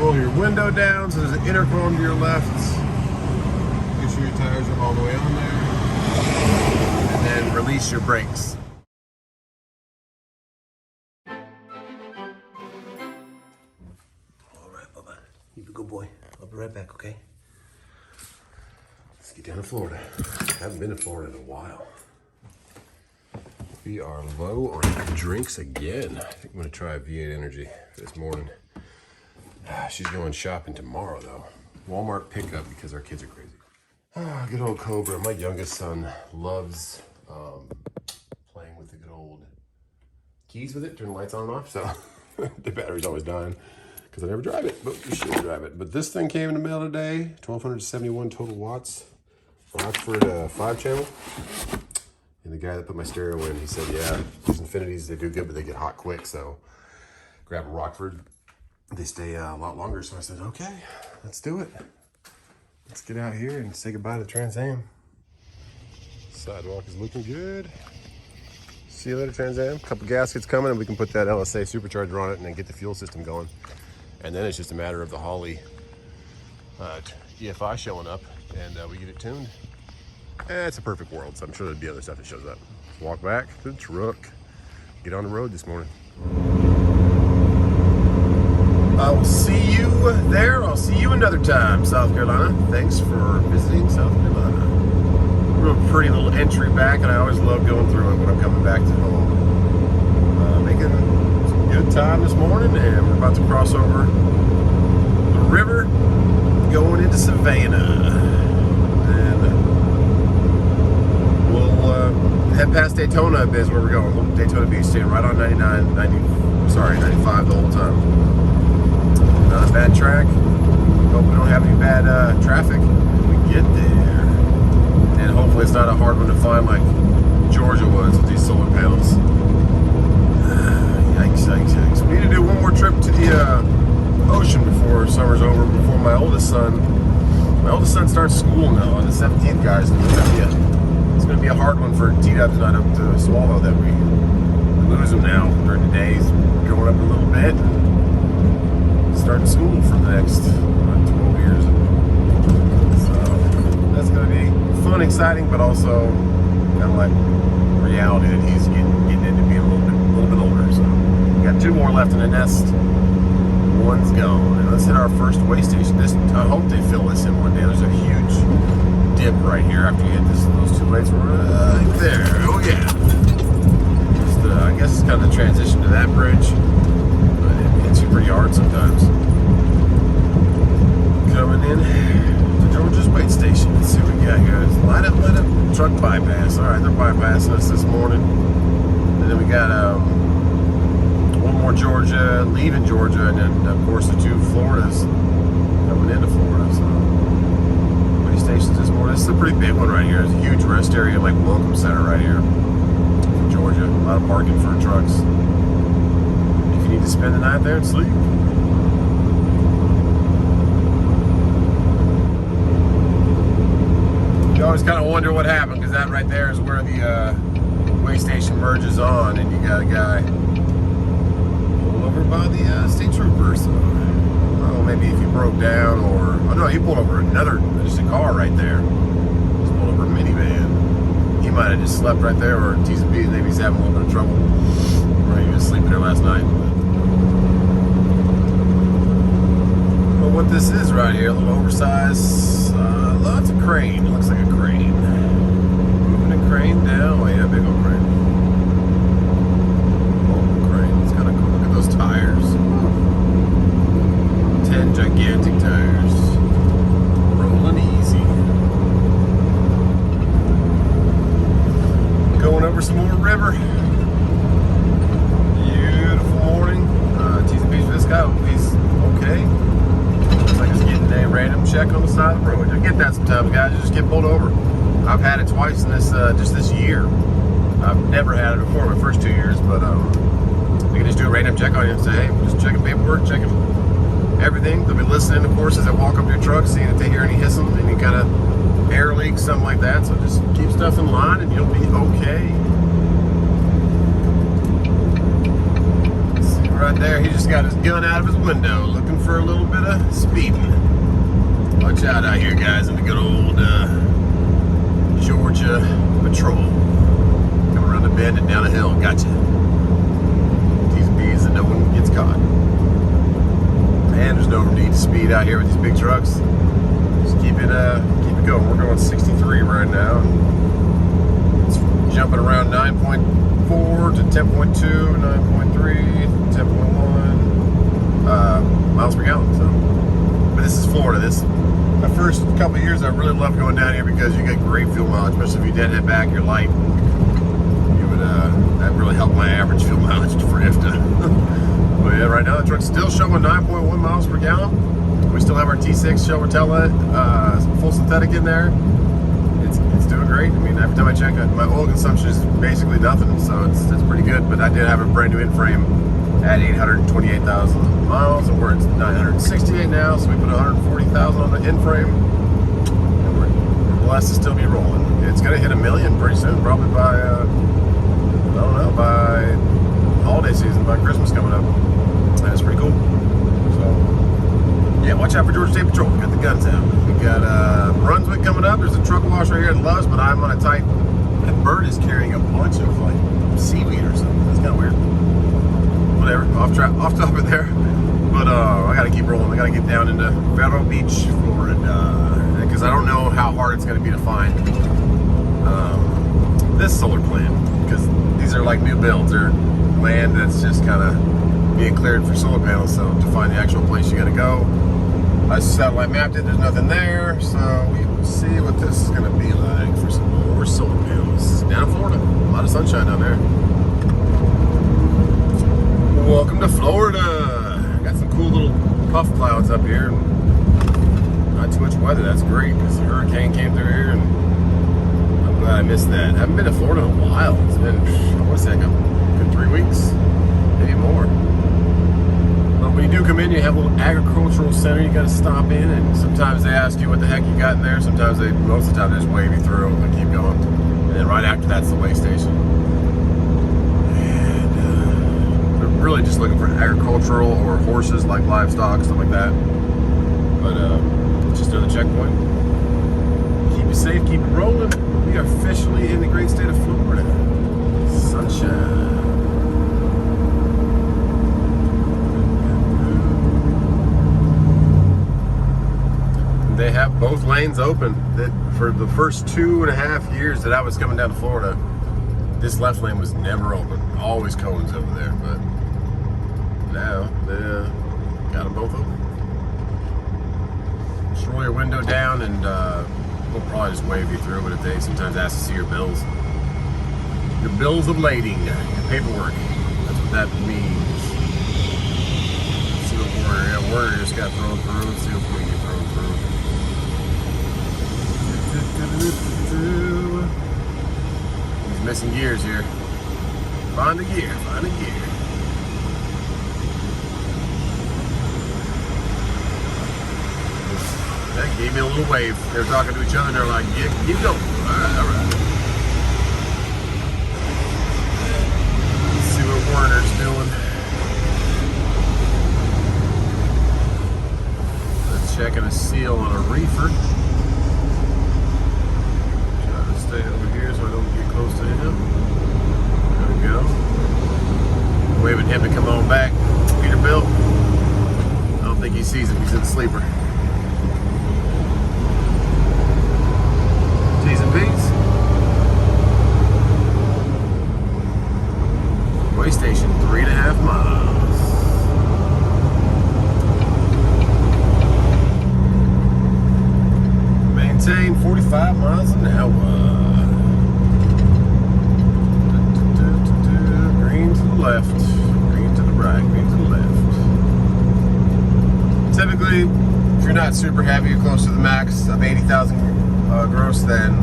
roll your window down, so there's an intercom to your left. Make sure your tires are all the way on there. And then release your brakes. All right, Bubba. You be a good boy. I'll be right back, okay? Let's get down to Florida. I haven't been to Florida in a while. We are low on drinks again. I think I'm gonna try V8 Energy this morning. She's going shopping tomorrow though. Walmart pickup because our kids are crazy. Good old Cobra. My youngest son loves playing with the good old keys with it, turn the lights on and off. So the battery's always dying because I never drive it, but we should drive it. But this thing came in the mail today, 1,271 total watts. Rockford 5-channel. And the guy that put my stereo in, he said, yeah, these Infinities, they do good, but they get hot quick. So grab a Rockford. They stay a lot longer. So I said, okay, let's do it. Let's get out here and say goodbye to the Trans Am. Sidewalk is looking good. See you later, Trans Am. Couple gaskets coming, and we can put that LSA supercharger on it and then get the fuel system going. And then it's just a matter of the Holley EFI showing up, and we get it tuned. It's a perfect world, so I'm sure there'll be other stuff that shows up. Walk back to the truck. Get on the road this morning. I will see you there. I'll see you another time, South Carolina. Thanks for visiting South Carolina. Real pretty little entry back, and I always love going through it when I'm coming back to home. Making some good time this morning, and we're about to cross over the river, going into Savannah. Head past Daytona a bit is where we're going. Daytona Beach, staying right on 95 the whole time. Not a bad track. Hope we don't have any bad traffic when we get there. And hopefully it's not a hard one to find like Georgia was with these solar panels. Yikes, yikes, yikes. We need to do one more trip to the ocean before summer's over, before my oldest son starts school now on the 17th, guys. It's going to be a hard one for T-Dubs not up to swallow that we lose him now during the day. He's growing up a little bit and starting school for the next 12 years. So that's going to be fun, exciting, but also kind of like reality that he's getting into being a little bit older. So we got 2 more left in the nest. One's gone. And let's hit our first way station. I hope they fill this in one day. There's a huge dip right here after you hit those 2 lights right there. Oh yeah. Just, I guess it's kind of the transition to that bridge, but it hits you pretty hard sometimes. Coming in to Georgia's wait station. Let's see what we got here. It's light up, truck bypass. All right, they're bypassing us this morning. And then we got one more Georgia, leaving Georgia, and then of course the 2 Floridas coming into Florida. So stations this morning. This is a pretty big one right here. It's a huge rest area, like welcome center right here in Georgia. A lot of parking for trucks. If you need to spend the night there and sleep. You always kind of wonder what happened, because that right there is where the way station merges on, and you got a guy pulled over by the state trooper. So maybe if he broke down, or oh no, he pulled over just a car right there. Just pulled over a minivan. He might have just slept right there, or T's and B's, maybe he's having a little bit of trouble, or he was sleeping there last night. But what this is right here, a little oversized, lots of crane. It looks like a crane. Moving a crane down. Oh yeah, big old crane. Mobile crane. It's kind of cool. Look at those tires. 10 gigantic tires. Rolling easy. Going over some more river. Beautiful morning. T's and B's for this guy. Hope he's okay. Looks like he's getting a random check on the side of the road. I get that sometimes, guys. You just get pulled over. I've had it twice in just this year. I've never had it before, my first 2 years, but we can just do a random check on you and say, hey, we're just checking paperwork, checking everything. They'll be listening, of course, as they walk up to your truck, seeing if they hear any hissing, any kind of air leaks, something like that. So just keep stuff in line and you'll be okay. Let's see where I right there, he just got his gun out of his window, looking for a little bit of speeding. Watch out here, guys, in the good old Georgia Patrol. Coming around the bend and down a hill. Gotcha. T's and B's and no one gets caught. And there's no need to speed out here with these big trucks. Just keep it going. We're going 63 right now. It's jumping around 9.4 to 10.2, 9.3, 10.1 miles per gallon. So, but this is Florida. The first couple of years, I really loved going down here because you get great fuel mileage, especially if you deadhead back, you're light. You would that really helped my average fuel mileage for IFTA. But yeah, right now the truck's still showing 9.1 miles per gallon. We still have our T6 show Rotella, full synthetic in there. It's doing great. I mean, every time I check it, my oil consumption is basically nothing, so it's pretty good. But I did have a brand new in-frame at 828,000 miles, and we're at 968 now, so we put 140,000 on the in-frame, and we're blessed to still be rolling. It's gonna hit 1 million pretty soon, probably by, I don't know, by holiday season, by Christmas coming up. That's pretty cool. So, yeah, watch out for Georgia State Patrol. We got the guns out. We got Brunswick coming up. There's a truck wash right here at Love's, but I'm on a tight. That bird is carrying a bunch of like seaweed or something. That's kind of weird. Whatever, off topic there. But I gotta keep rolling. I gotta get down into Vero Beach, Florida, because I don't know how hard it's gonna be to find this solar plant, because these are like new builds. They're land that's just kind of being cleared for solar panels. So to find the actual place you gotta go, I satellite mapped it. There's nothing there, so we will see what this is gonna be like for some more solar panels down in Florida. A lot of sunshine down there. Welcome to Florida. Got some cool little puff clouds up here. Not too much weather. That's great because the hurricane came through here, and I'm glad I missed that. I haven't been to Florida in a while. It's been, I want to say, like a good 3 weeks, maybe more. But when you do come in, you have a little agricultural center you got to stop in, and sometimes they ask you what the heck you got in there. Sometimes most of the time, they just wave you through and keep going. And then right after that's the weigh station. Really just looking for agricultural or horses, like livestock, stuff like that. But just another checkpoint. Keep it safe, keep it rolling. We are officially in the great state of Florida. Sunshine. They have both lanes open. That for the first 2.5 years that I was coming down to Florida, this left lane was never open. Always cones over there, but now they got them both open. Just roll your window down, and we'll probably just wave you through. But if they sometimes ask to see your bills of lading, your paperwork, that's what that means. Let's see what Warrior just got thrown through. Let's see if we can get thrown through. He's missing gears here. Find a gear, find a gear. That gave me a little wave. They were talking to each other and they're like, yeah, keep going. All right. Let's see what Warner's doing. They're checking a seal on a reefer. Trying to stay over here so I don't get close to him. There we go. Waving him to come on back. Peterbilt. I don't think he sees him. He's in the sleeper. T's and B's. Way station, 3.5 miles. Maintain 45 miles an hour. Green to the left, green to the right, green to the left. Typically, if you're not super heavy, you're close to the max of 80,000 gross, then,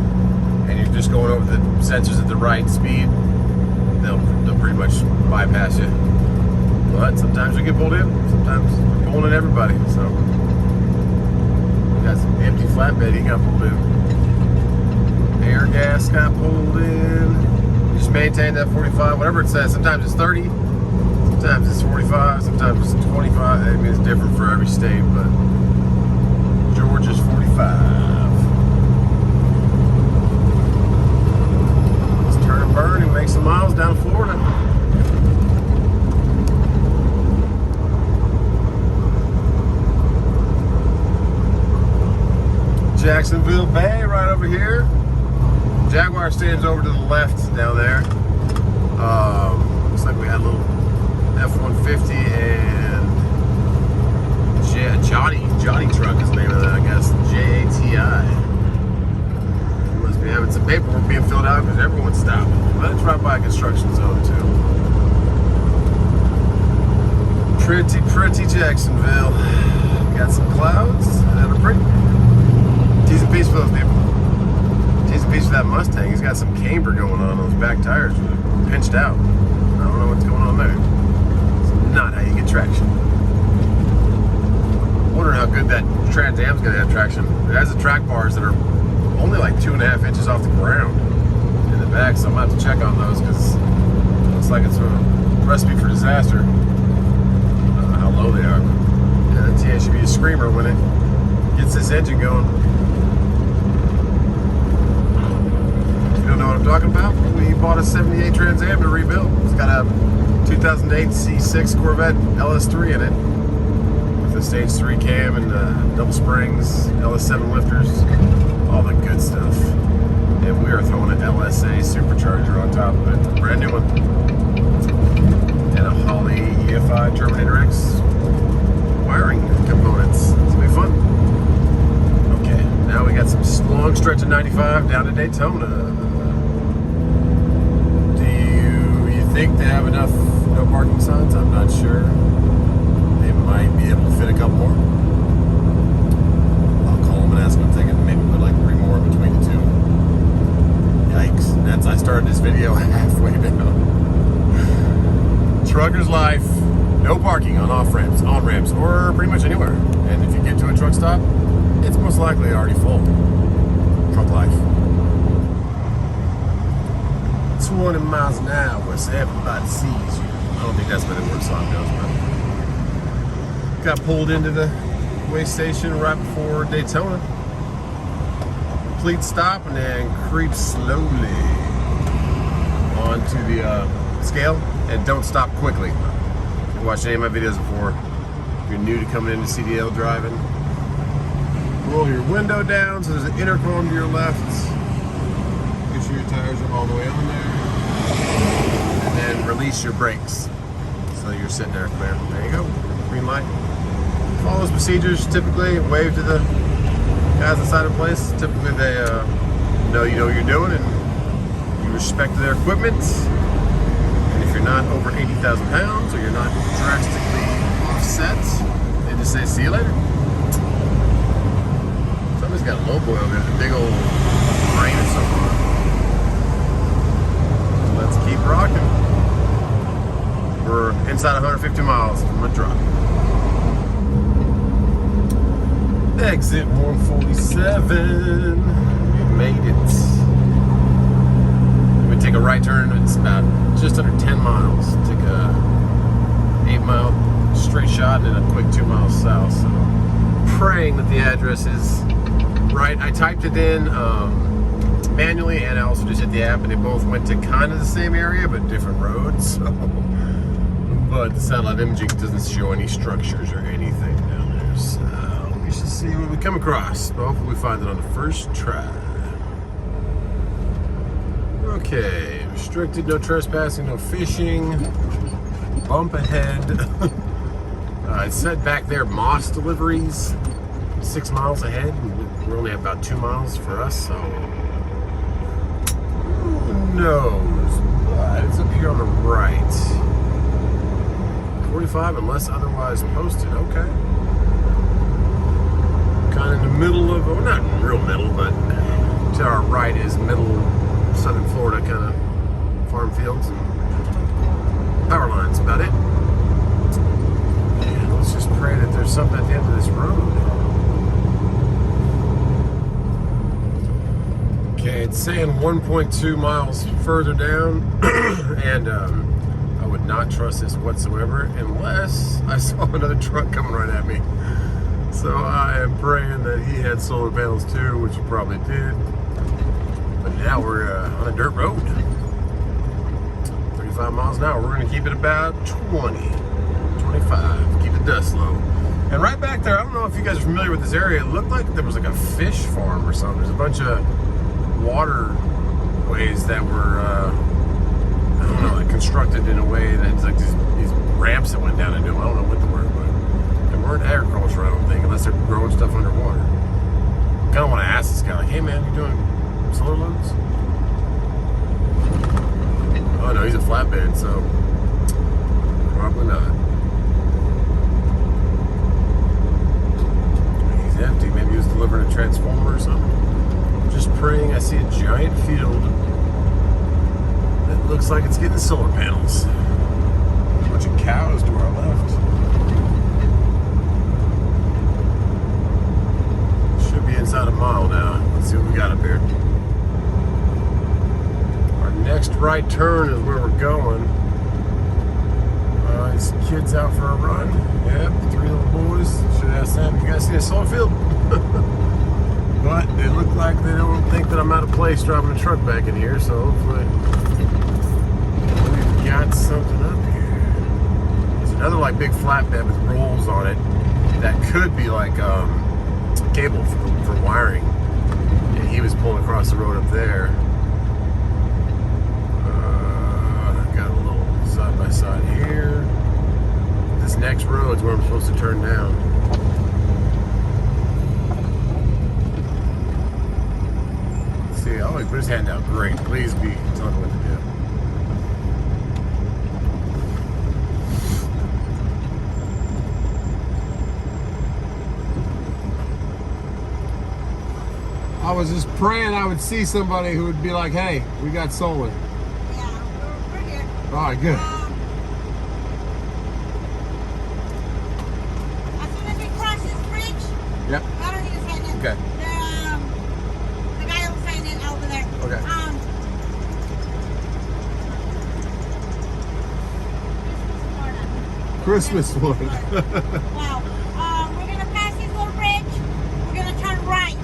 and you're just going over the sensors at the right speed, they'll pretty much bypass you. But sometimes we get pulled in, sometimes we're pulling in everybody. So we got some empty flatbed, he got pulled in. Air gas got pulled in. Just maintain that 45, whatever it says. Sometimes it's 30, Sometimes it's 45, sometimes it's 25. I mean, it's different for every state, but Georgia's 45. Let's turn and burn and make some miles down to Florida. Jacksonville Bay right over here. Jaguar stands over to the left down there. Looks like we had a little F-150 and Johnny truck is the name of that, I guess. J-A-T-I. Must be having some paperwork being filled out because everyone's stopping. But it's right by a construction zone too. Pretty Jacksonville. Got some clouds that are pretty. T's and P's for those people. T's and P's for that Mustang. He's got some camber going on those back tires. They're pinched out. I don't know what's going on there. It's not how you get traction. I'm wondering how good that Trans Am's going to have traction. It has the track bars that are only like 2.5 inches off the ground in the back, so I'm going to have to check on those because it looks like it's a recipe for disaster. I don't know how low they are. Yeah, that TA should be a screamer when it gets this engine going. You don't know what I'm talking about? We bought a 78 Trans Am to rebuild. It's got a 2008 C6 Corvette LS3 in it with a stage 3 cam and double springs, LS7 lifters, all the good stuff. And we are throwing an LSA supercharger on top of it, brand new one, and a Holley EFI Terminator X wiring components. It's gonna be fun. Okay, now we got some long stretch of 95 down to Daytona. I think they have enough no parking signs. I'm not sure. They might be able to fit a couple more. I'll call them and ask them if they can maybe put like 3 more in between the two. Yikes. That's, I started this video halfway down. Trucker's life. No parking on off-ramps, on-ramps, or pretty much anywhere. And if you get to a truck stop, it's most likely already full. Truck life. 20 miles an hour, so everybody sees you. I don't think that's what the word song goes, but got pulled into the way station right before Daytona. Complete stop and then creep slowly onto the scale and don't stop quickly. If you watched any of my videos before, if you're new to coming into CDL driving, roll your window down so there's an intercom to your left. Make sure your tires are all the way on there. And then release your brakes. So you're sitting there clear. There you go. Green light. Follow those procedures. Typically, wave to the guys inside the place. Typically, they know you know what you're doing and you respect their equipment. And if you're not over 80,000 pounds or you're not drastically offset, they just say, see you later. Somebody's got a low boy over there. The big old rain or something. Let's keep rocking. We're inside 150 miles from a drop. Exit 147. We made it. We take a right turn. It's about just under 10 miles. Take a 8-mile straight shot and a quick 2 miles south. So, praying that the address is right. I typed it in manually, and I also just hit the app, and they both went to kind of the same area but different roads. So, but the satellite imaging doesn't show any structures or anything down there, so we should see what we come across. But hopefully we find it on the first try. Okay, restricted, no trespassing, no fishing, bump ahead. It said back there Moss deliveries 6 miles ahead. We only have about 2 miles for us, so who knows? But it's up here on the right. 45 unless otherwise posted. Okay. Kind of in the middle of, well, not in real middle, but to our right is middle southern Florida kind of farm fields and power lines. About it. And let's just pray that there's something at the end of this road. Okay, it's saying 1.2 miles further down, and I would not trust this whatsoever unless I saw another truck coming right at me. So I am praying that he had solar panels too, which he probably did. But now we're on a dirt road. 35 miles an hour. We're going to keep it about 20, 25. Keep the dust low. And right back there, I don't know if you guys are familiar with this area. It looked like there was like a fish farm or something. There's a bunch of waterways that were, I don't know, like constructed in a way that's like these ramps that went down into them. I don't know what the word was. They weren't agriculture, I don't think, unless they're growing stuff underwater. I kind of want to ask this guy, like, hey man, you doing solar loads? Oh no, he's a flatbed, so probably not. He's empty. Maybe he was delivering a transformer or something. Just praying. I see a giant field that looks like it's getting solar panels. A bunch of cows to our left. Should be inside a mile now. Let's see what we got up here. Next right turn is where we're going. These kids out for a run. Yep, 3 little boys. Should ask them, you guys see a solar field? But they look like they don't think that I'm out of place driving a truck back in here, so hopefully we've got something up here. There's another like big flatbed with rolls on it that could be like cable for wiring. And he was pulling across the road up there. Side by side here. This next road is where I'm supposed to turn down. Let's see, oh, he put his hand out. Great. Please be telling me what to do. I was just praying I would see somebody who would be like, hey, we got solar. All right, good. As soon as we cross this bridge, yep. I don't need to sign in. Okay. The guy will sign in over there. Okay. Christmas one. Wow. We're going to pass this little bridge. We're going to turn right.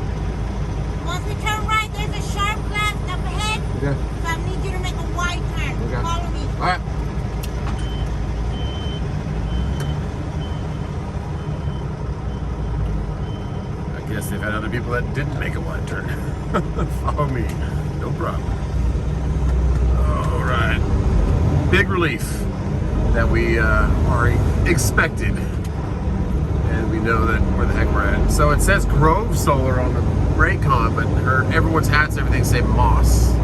Once we turn right, there's a sharp left up ahead. Okay. So I need you to make a wide turn. Okay. Follow me. All right. I guess they've had other people that didn't make a wide turn. Follow me. No problem. All right. Big relief that we are expected. And we know that where the heck we're at. So it says Grove Solar on the Raycon, but everyone's hats, everything say Moss.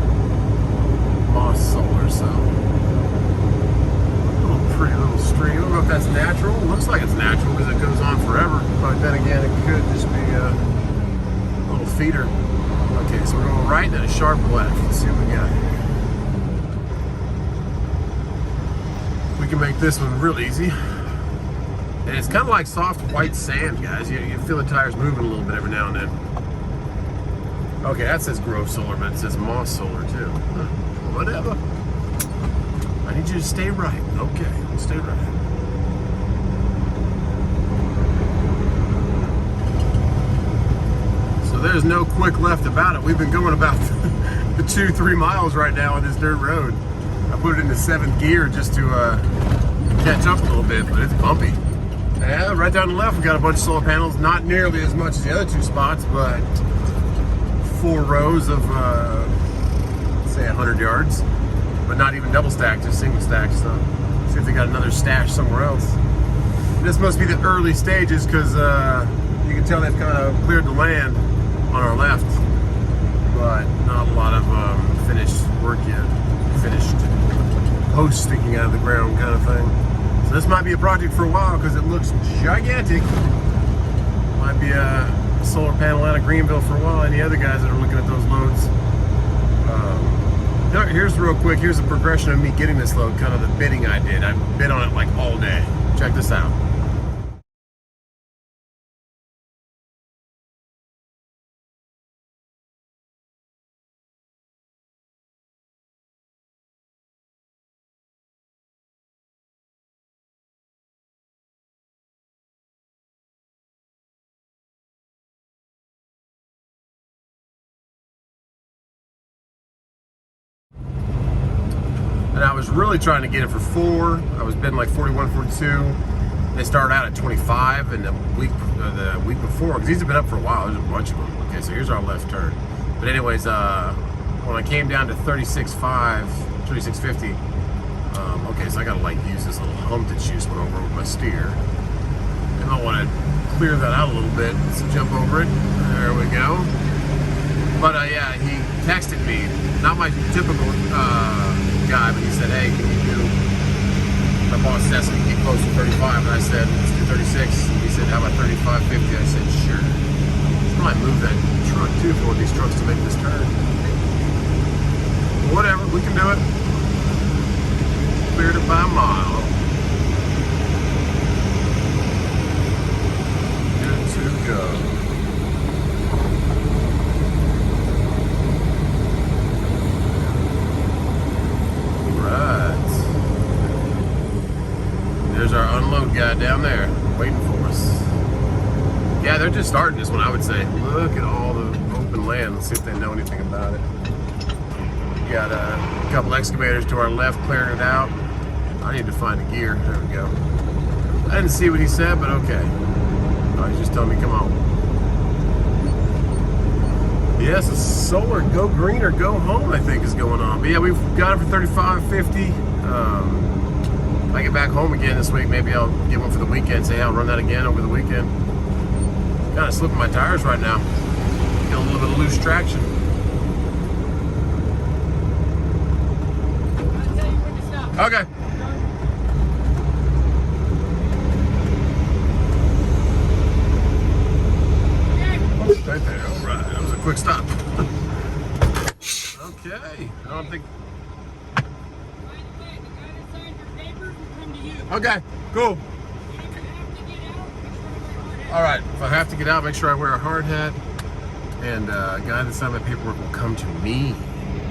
Moss Solar, so pretty little stream. I don't know if that's natural. It looks like it's natural because it goes on forever. But then again, it could just be a little feeder. Okay, so we're going right and then a sharp left. Let's see what we got here. We can make this one real easy. And it's kind of like soft white sand, guys. You feel the tires moving a little bit every now and then. Okay, that says Grove Solar, but it says Moss Solar too. Whatever. I need you to stay right. Okay, we'll stay right. So there's no quick left about it. We've been going about the 2-3 miles right now on this dirt road. I put it into 7th gear just to catch up a little bit, but it's bumpy. Yeah, right down the left we got a bunch of solar panels. Not nearly as much as the other 2 spots, but 4 rows of say 100 yards, but not even double stacked, just single stacked. So see if they got another stash somewhere else. This must be the early stages because you can tell they've kind of cleared the land on our left, but not a lot of finished work yet. Finished posts sticking out of the ground kind of thing. So this might be a project for a while because it looks gigantic. Might be a solar panel out of Greenville for a while. Any other guys that are looking at those loads? Here's real quick, here's a progression of me getting this load, kind of the bidding I did. I bid on it like all day. Check this out. was really trying to get it for 4. I was bidding like 41, 42. They started out at 25, and the week before, because these have been up for a while, there's a bunch of them. Okay, so here's our left turn. But anyways, when I came down to 36.5, 36.50, okay, so I gotta like use this little hump that she just went over with my steer. And I want to clear that out a little bit, so jump over it. There we go. But yeah, he texted me, not my typical guy, but he said, hey, can you do, my boss said, so you get close to 35, and I said, let's do 36. And he said, how about 35.50? I said, sure. I might move that truck too for one of these trucks to make this turn. Whatever, we can do it. Cleared it by a mile. Good to go. Right. There's our unload guy down there waiting for us. Yeah, they're just starting this one, I would say. Look at all the open land. Let's see if they know anything about it. Got a couple excavators to our left clearing it out. I need to find a gear. There we go. I didn't see what he said, but okay. Oh, he's just telling me, come on. Yes, a solar go green or go home, I think, is going on. But yeah, we've got it for $35.50. If I get back home again this week, maybe I'll get one for the weekend. Say, I'll run that again over the weekend. Kind of slipping my tires right now. Get a little bit of loose traction. I'll tell you when to stop. Okay. Right there. All right. That was a quick stop. Okay. I don't think. By the way, the guy that signed your papers will come to you. Okay. Cool. And if you have to get out, make sure to wear a hard hat. All right. If I have to get out, make sure I wear a hard hat. And a guy that signed my paperwork will come to me.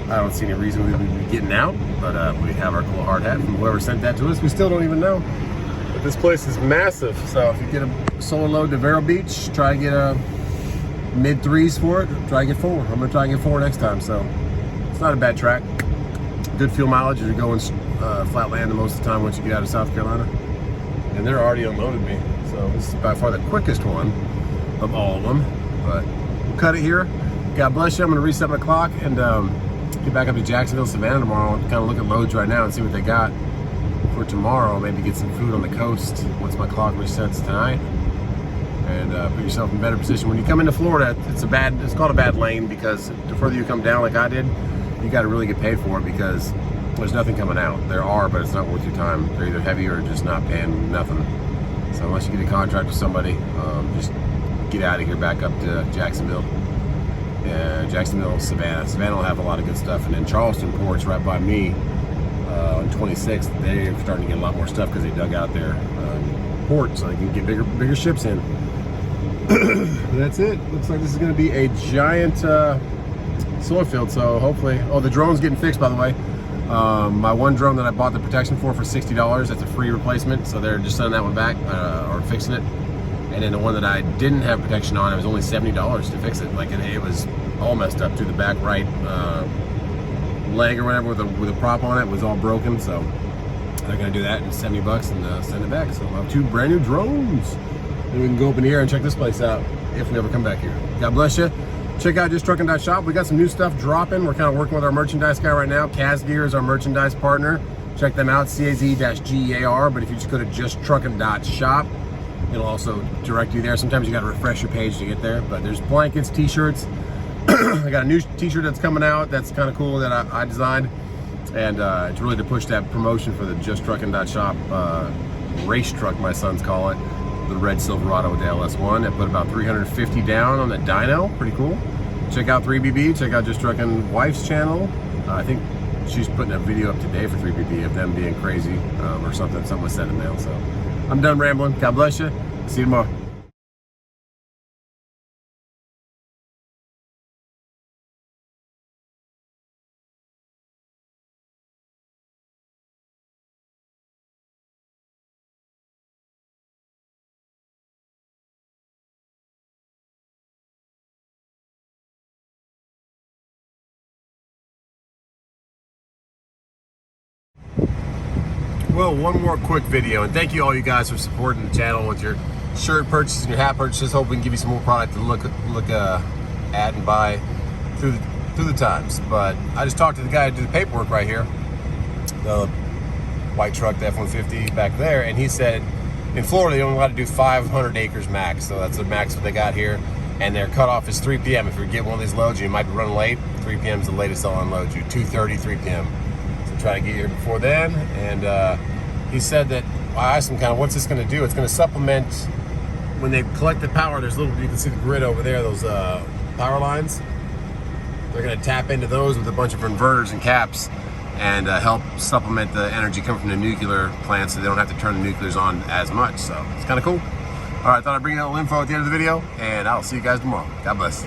I don't see any reason we would be getting out, but we have our cool hard hat from whoever sent that to us. We still don't even know. But this place is massive. So if you get a solar load to Vero Beach, try to get a mid 3s for it. Try to get 4. I'm gonna try and get 4 next time. So it's not a bad track. Good fuel mileage. You're going flat land most of the time once you get out of South Carolina. And they're already unloaded me. So this is by far the quickest one of all of them. But we'll cut it here. God bless you. I'm gonna reset my clock and get back up to Jacksonville, Savannah tomorrow. Kind of look at loads right now and see what they got for tomorrow. Maybe get some food on the coast once my clock resets tonight. And put yourself in a better position. When you come into Florida, it's called a bad lane because the further you come down like I did, you got to really get paid for it because there's nothing coming out. There are, but it's not worth your time. They're either heavy or just not paying nothing. So unless you get a contract with somebody, just get out of here back up to Jacksonville. Jacksonville, Savannah. Savannah will have a lot of good stuff. And then Charleston Port's right by me on 26th. They're starting to get a lot more stuff because they dug out their port so they can get bigger ships in. That's it. Looks like this is going to be a giant solar field. So hopefully, oh, the drone's getting fixed, by the way. My one drone that I bought the protection for $60. That's a free replacement. So they're just sending that one back or fixing it. And then the one that I didn't have protection on, it was only $70 to fix it. Like it was all messed up through the back right leg or whatever with a prop on it. It was all broken. So they're going to do that in $70 and send it back. So I'll have 2 brand new drones. Then we can go up in here and check this place out if we ever come back here. God bless you. Check out JustTruckin.Shop. We got some new stuff dropping. We're kind of working with our merchandise guy right now. Kaz Gear is our merchandise partner. Check them out, CAZ-GEAR. But if you just go to JustTruckin.Shop, it'll also direct you there. Sometimes you got to refresh your page to get there. But there's blankets, t-shirts. I got a new t-shirt that's coming out. That's kind of cool that I designed. And it's really to push that promotion for the JustTruckin.Shop race truck, my sons call it. The red Silverado with the LS1. I put about 350 down on the dyno. Pretty cool. Check out 3BB. Check out Just Truckin' wife's channel. I think she's putting a video up today for 3BB of them being crazy or something. Someone sent a mail. So I'm done rambling. God bless you. See you tomorrow. Well, one more quick video, and thank you all you guys for supporting the channel with your shirt purchases and your hat purchases. Hope we can give you some more product to look at and buy through the times. But I just talked to the guy who did the paperwork right here, the white truck, the F-150 back there, and he said in Florida they only allowed to do 500 acres max, so that's the max what they got here. And their cutoff is 3 p.m. If you get one of these loads, you might be running late. 3 p.m. is the latest they'll unload you. 2:30, 3 p.m. So try to get here before then. And he said that, I asked him kind of what's this going to do. It's going to supplement when they collect the power. There's little, you can see the grid over there, those power lines. They're going to tap into those with a bunch of inverters and caps and help supplement the energy coming from the nuclear plants, so they don't have to turn the nuclears on as much. So it's kind of cool. All right, I thought I'd bring you a little info at the end of the video, and I'll see you guys tomorrow. God bless.